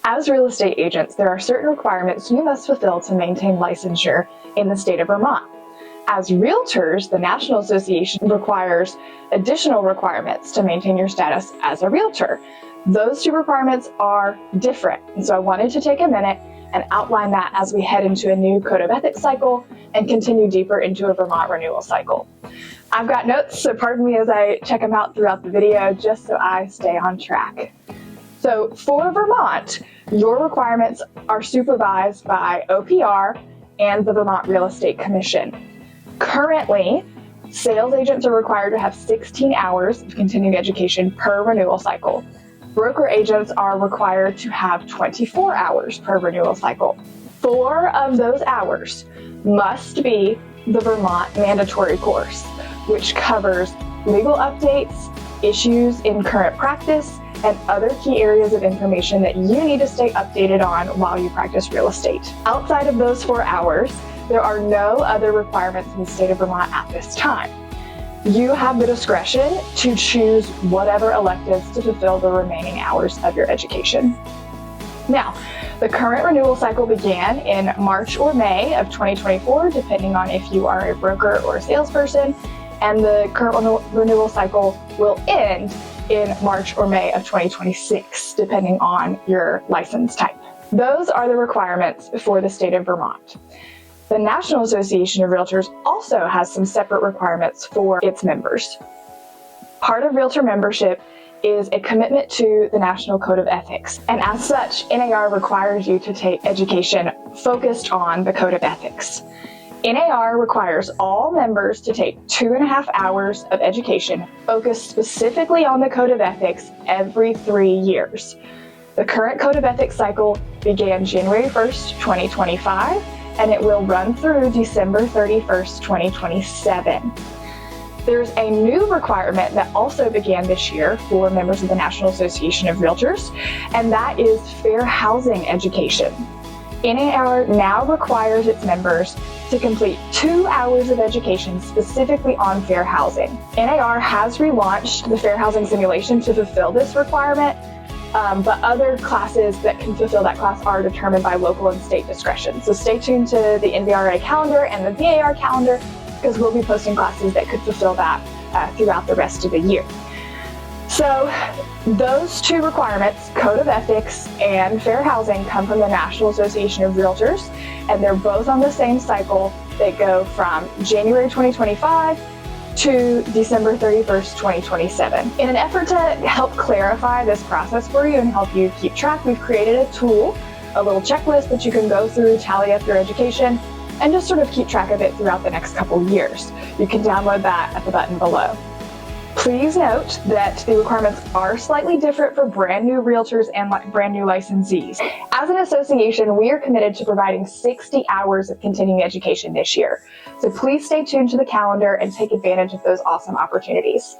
As real estate agents, there are certain requirements you must fulfill to maintain licensure in the state of Vermont. As realtors, the National Association requires additional requirements to maintain your status as a realtor. Those two requirements are different, and so I wanted to take a minute and outline that as we head into a new Code of Ethics cycle and continue deeper into a Vermont renewal cycle. I've got notes, so pardon me as I check them out throughout the video just so I stay on track. So for Vermont, your requirements are supervised by OPR and the Vermont Real Estate Commission. Currently, sales agents are required to have 16 hours of continuing education per renewal cycle. Broker agents are required to have 24 hours per renewal cycle. 4 of those hours must be the Vermont mandatory course, which covers legal updates, issues in current practice, and other key areas of information that you need to stay updated on while you practice real estate. Outside of those 4 hours, there are no other requirements in the state of Vermont at this time. You have the discretion to choose whatever electives to fulfill the remaining hours of your education. Now, the current renewal cycle began in March or May of 2024, depending on if you are a broker or a salesperson, and the current renewal cycle will end in March or May of 2026, depending on your license type. Those are the requirements for the state of Vermont. The National Association of Realtors also has some separate requirements for its members. Part of Realtor membership is a commitment to the National Code of Ethics, and as such, NAR requires you to take education focused on the Code of Ethics. NAR requires all members to take 2.5 hours of education focused specifically on the Code of Ethics every 3 years. The current Code of Ethics cycle began January 1st, 2025, and it will run through December 31st, 2027. There's a new requirement that also began this year for members of the National Association of Realtors, and that is fair housing education. NAR now requires its members to complete 2 hours of education specifically on fair housing. NAR has relaunched the fair housing simulation to fulfill this requirement, but other classes that can fulfill that class are determined by local and state discretion. So stay tuned to the NVRA calendar and the VAR calendar, because we'll be posting classes that could fulfill that throughout the rest of the year. So those two requirements, Code of Ethics and fair housing, come from the National Association of Realtors, and they're both on the same cycle. They go from January 2025 to December 31st, 2027. In an effort to help clarify this process for you and help you keep track, we've created a tool, a little checklist that you can go through, tally up your education, and just sort of keep track of it throughout the next couple years. You can download that at the button below. Please note that the requirements are slightly different for brand new realtors and brand new licensees. As an association, we are committed to providing 60 hours of continuing education this year. So please stay tuned to the calendar and take advantage of those awesome opportunities.